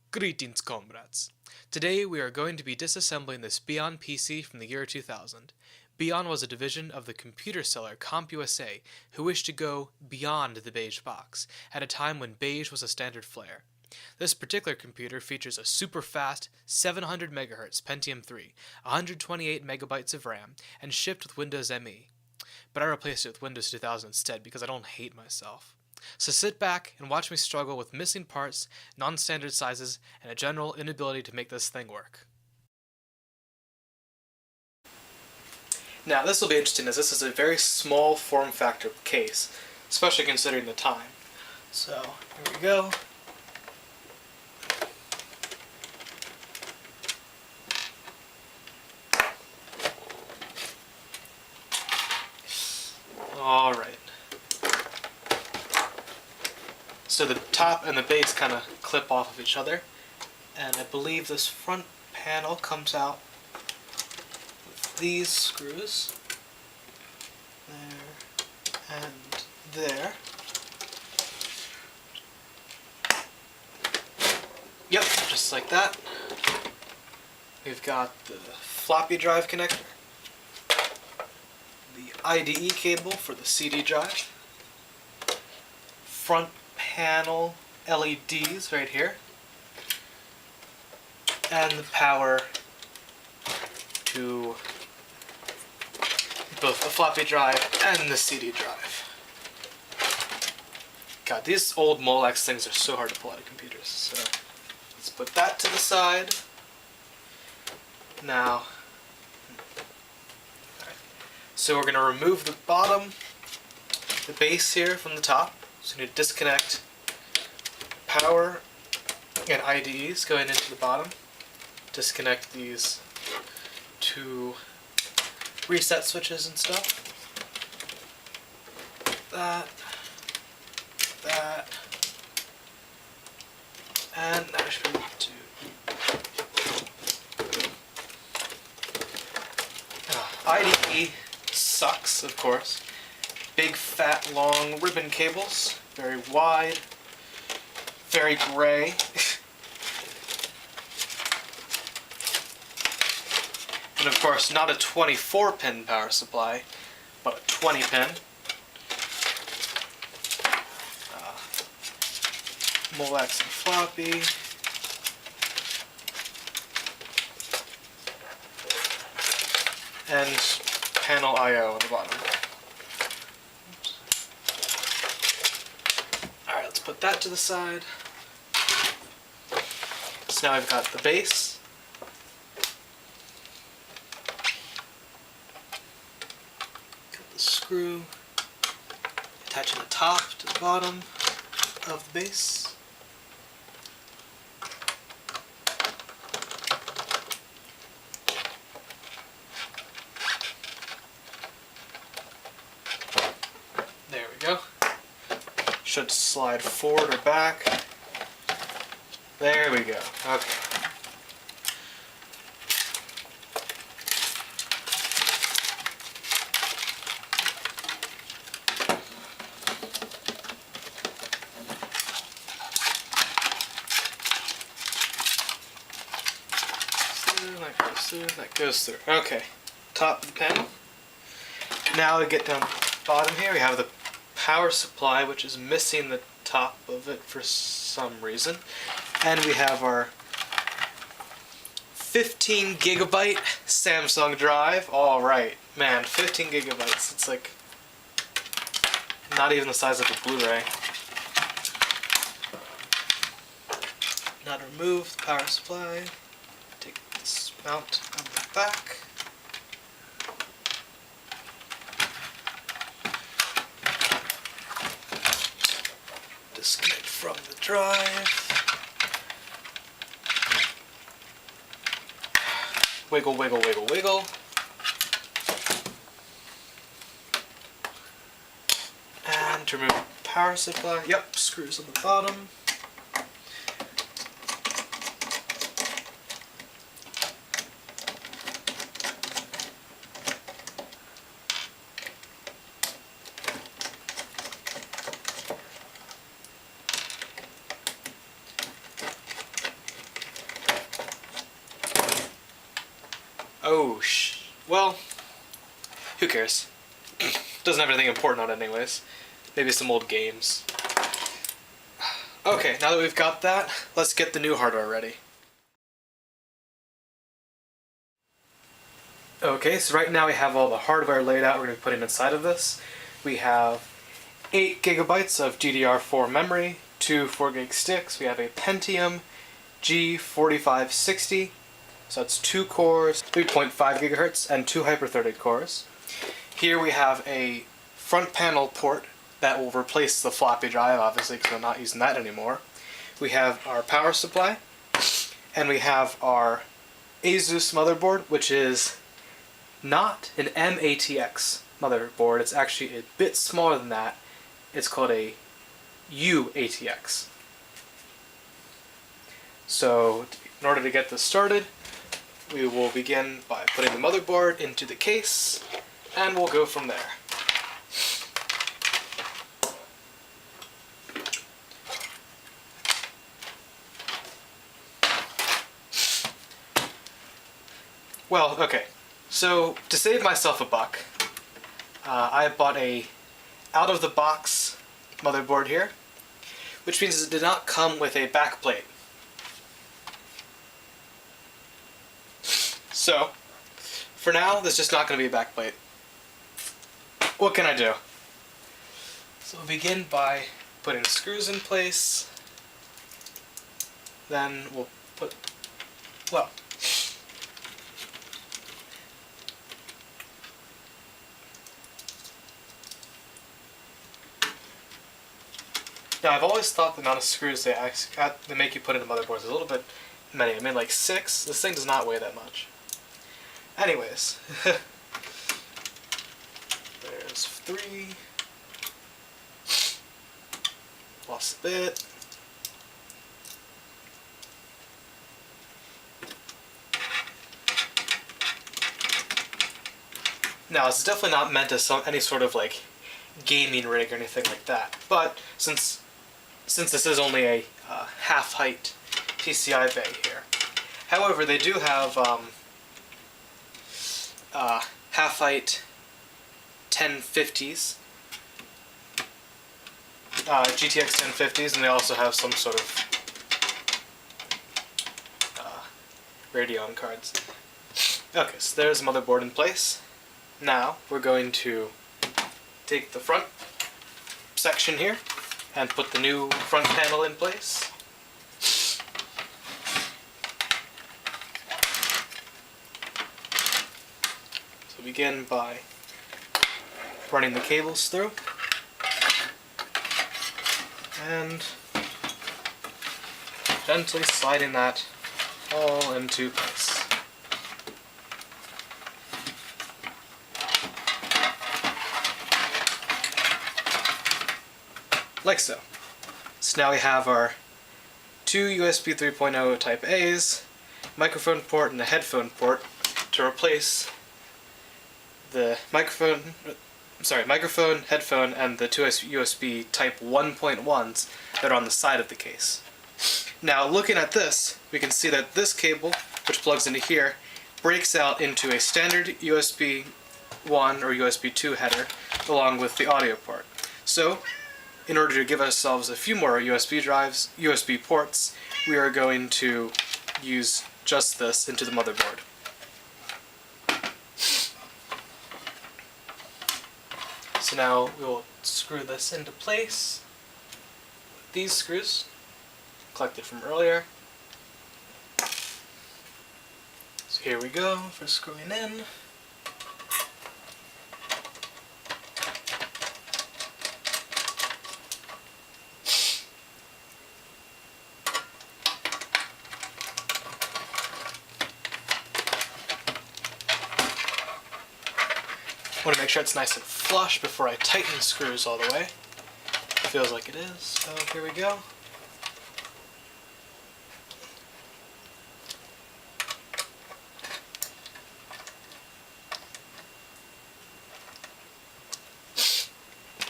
Greetings, comrades. Today we are going to be disassembling this BEON PC from the year 2000. BEON was a division of the computer seller CompUSA who wished to go beyond the beige box, at a time when beige was a standard flare. This particular computer features a super fast 700 MHz Pentium 3, 128 megabytes of RAM, and shipped with Windows ME. But I replaced it with Windows 2000 instead because I don't hate myself. So sit back and watch me struggle with missing parts, non-standard sizes, and a general inability to make this thing work. Now this will be interesting as this is a very small form factor case, especially considering the time. So here we go. Alright. So the top and the base kind of clip off of each other, and I believe this front panel comes out with these screws, there and there. Yep, just like that. We've got the floppy drive connector, the IDE cable for the CD drive, front panel LEDs right here, and the power to both the floppy drive and the CD drive. God, these old Molex things are so hard to pull out of computers. So let's put that to the side. Now, so we're going to remove the bottom, the base here from the top. So we need to disconnect power and IDEs going into the bottom. Disconnect these two reset switches and stuff. That, and now we should be able to. IDE sucks, of course. Big, fat, long ribbon cables, very wide, very gray. And of course, not a 24-pin power supply, but a 20-pin. Molex and floppy. And panel I/O on the bottom. Alright, let's put that to the side. So now I've got the base. Got the screw attaching the top to the bottom of the base. There we go. Should slide forward or back. There we go. Okay. That goes through. Okay. Top of the panel. Now we get down the bottom here. We have the power supply, which is missing the top of it for some reason. And we have our 15 gigabyte Samsung drive. Alright, man, 15 gigabytes. It's like not even the size of a Blu-ray. Now to remove the power supply, take this mount on the back. Disconnect from the drive. Wiggle, wiggle, wiggle, wiggle. And to remove the power supply, yep, screws on the bottom. Oh, well, who cares? Doesn't have anything important on it anyways. Maybe some old games. Okay, now that we've got that, let's get the new hardware ready. Okay, so right now we have all the hardware laid out we're going to be putting inside of this. We have 8 gigabytes of DDR4 memory, 2 4-gig sticks. We have a Pentium G4560, so that's 2 cores, 3.5 gigahertz, and 2 hyper-threaded cores. Here we have a front panel port that will replace the floppy drive, obviously, because we're not using that anymore. We have our power supply, and we have our Asus motherboard, which is not an MATX motherboard. It's actually a bit smaller than that. It's called a UATX. So, in order to get this started, we will begin by putting the motherboard into the case, and we'll go from there. Well, okay, so to save myself a buck, I bought a out-of-the-box motherboard here, which means it did not come with a backplate. So, for now, there's just not going to be a backplate. What can I do? So we'll begin by putting screws in place, then we'll put, well, now I've always thought the amount of screws they make you put in the motherboard is a little bit many. I mean, like 6. This thing does not weigh that much. Anyways, there's 3. Lost a bit. Now, it's definitely not meant as any sort of like gaming rig or anything like that. But since this is only a half-height PCI bay here, however, they do have half-height 1050s, GTX 1050s, and they also have some sort of Radeon cards. Okay, so there's the motherboard in place. Now we're going to take the front section here and put the new front panel in place. So begin by running the cables through and gently sliding that all into place. Like so. So now we have our 2 USB 3.0 Type A's, microphone port, and a headphone port to replace the microphone, headphone, and the 2 USB Type 1.1s that are on the side of the case. Now, looking at this, we can see that this cable, which plugs into here, breaks out into a standard USB 1 or USB 2 header, along with the audio port. So, in order to give ourselves a few more USB ports, we are going to use just this into the motherboard. So now we will screw this into place with these screws collected from earlier. So here we go for screwing in. I want to make sure it's nice and flush before I tighten the screws all the way. It feels like it is, so here we go.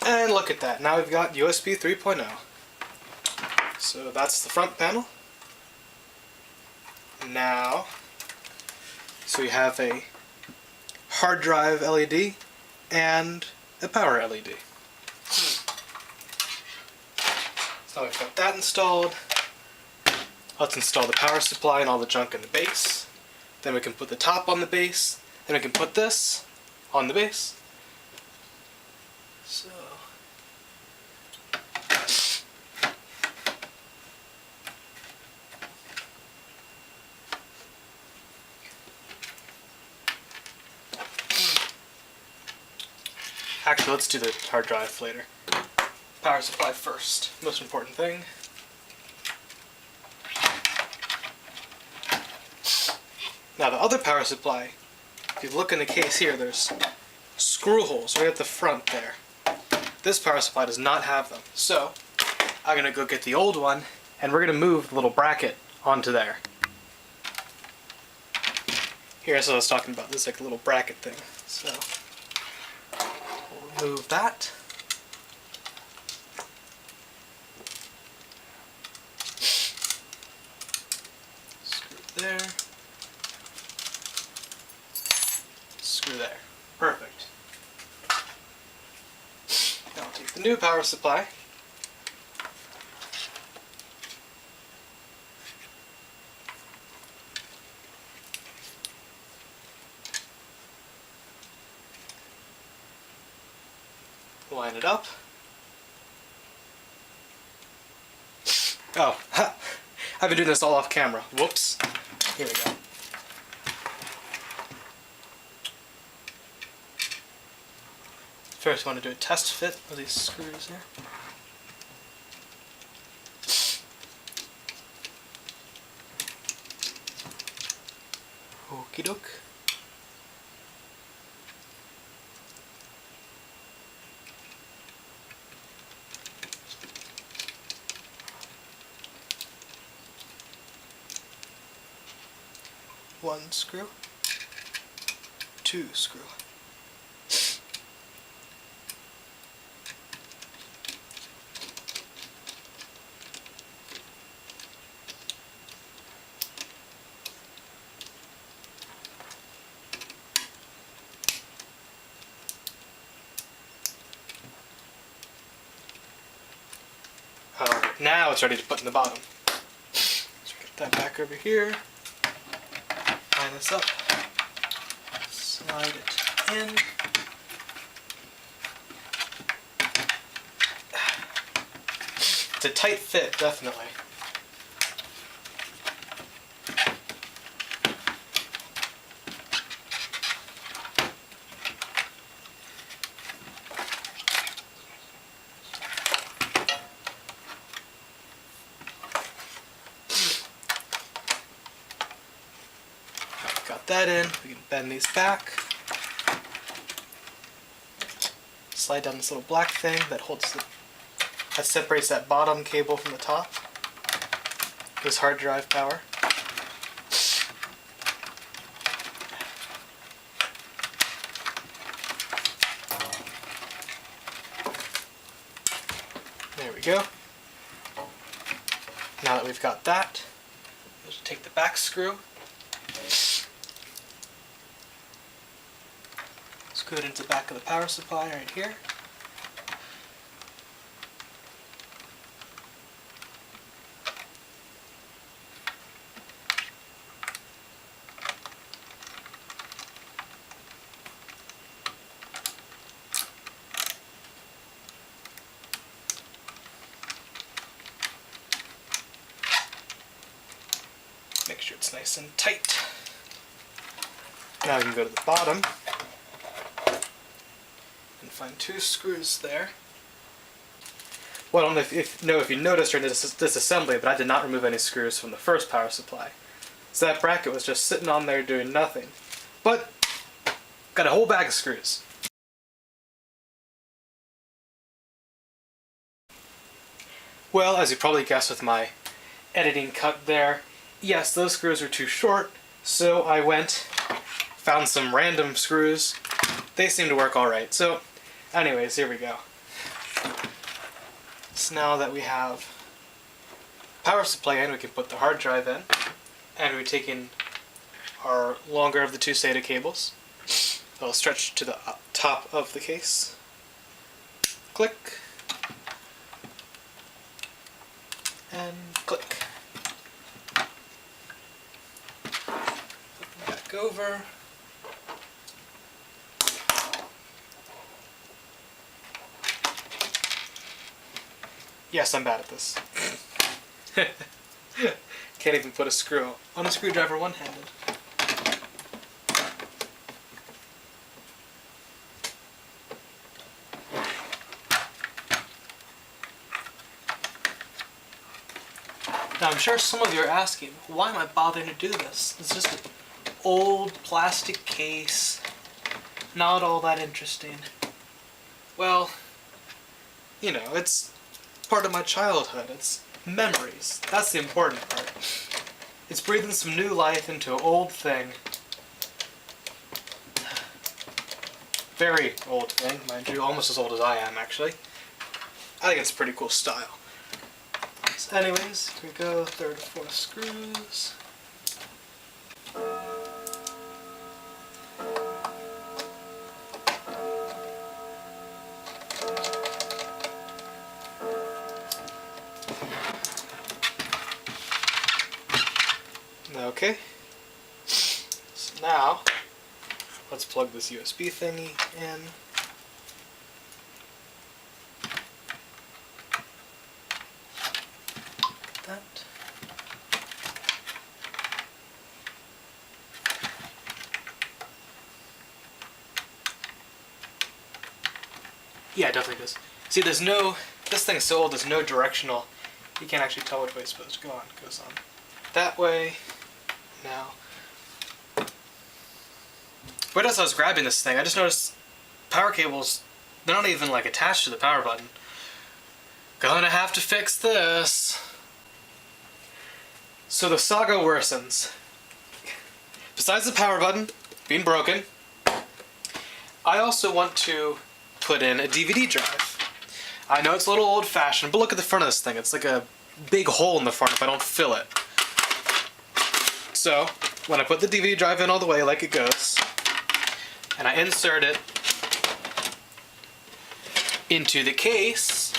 And look at that, now we've got USB 3.0. So that's the front panel. Now, So we have a hard drive LED and a power LED. So now we've got that installed. Let's install the power supply and all the junk in the base. Then we can put the top on the base. Then we can put this on the base. So actually, let's do the hard drive later. Power supply first. Most important thing. Now the other power supply, if you look in the case here, there's screw holes right at the front there. This power supply does not have them. So I'm going to go get the old one, and we're going to move the little bracket onto there. Here's what I was talking about. This is like a little bracket thing. So we'll remove that. Screw there. Screw there. Perfect. Now I'll take the new power supply. Line it up. Oh, I've been doing this all off camera. Whoops. Here we go. First, I want to do a test fit of these screws here. Okie doke. One screw, two screw. Alright, now it's ready to put in the bottom. So get that back over here. Line this up, slide it in. It's a tight fit, definitely. Got that in, we can bend these back. Slide down this little black thing that separates that bottom cable from the top. This hard drive power. There we go. Now that we've got that, we'll just take the back screw. Screw it into the back of the power supply right here. Make sure it's nice and tight. Now we can go to the bottom and find two screws there. Well, I don't know if you noticed during this disassembly, but I did not remove any screws from the first power supply. So that bracket was just sitting on there doing nothing. But, got a whole bag of screws. Well, as you probably guessed with my editing cut there, yes, those screws are too short, so I found some random screws. They seem to work alright. So, anyways, here we go. So now that we have power supply in, we can put the hard drive in, and we've taken are longer of the two SATA cables. They'll stretch to the top of the case. Click. And click. Back over. Yes, I'm bad at this. Can't even put a screw on a screwdriver one-handed. Now I'm sure some of you are asking, why am I bothering to do this? It's just an old plastic case, not all that interesting. Well, you know, it's part of my childhood. It's memories. That's the important part. It's breathing some new life into an old thing. Very old thing, mind you, almost as old as I am, actually. I think it's a pretty cool style. So anyways, here we go, third and fourth screws. Okay, so now let's plug this USB thingy in. That. Yeah, it definitely does. See, there's no, this thing's so old, there's no directional, you can't actually tell which way it's supposed to go on. It goes on that way. Now, right as I was grabbing this thing, I just noticed power cables, they're not even like attached to the power button. Gonna have to fix this. So the saga worsens. Besides the power button being broken, I also want to put in a DVD drive. I know it's a little old-fashioned, but look at the front of this thing. It's like a big hole in the front if I don't fill it. So, when I put the DVD drive in all the way like it goes, and I insert it into the case,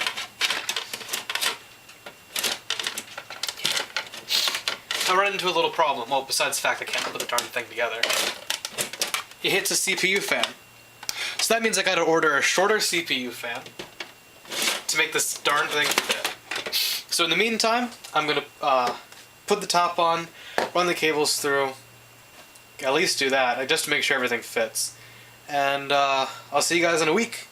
I run into a little problem. Well, besides the fact I can't put the darn thing together. It hits a CPU fan. So that means I gotta order a shorter CPU fan to make this darn thing fit. So in the meantime, I'm gonna put the top on, run the cables through, at least do that, just to make sure everything fits. And I'll see you guys in a week.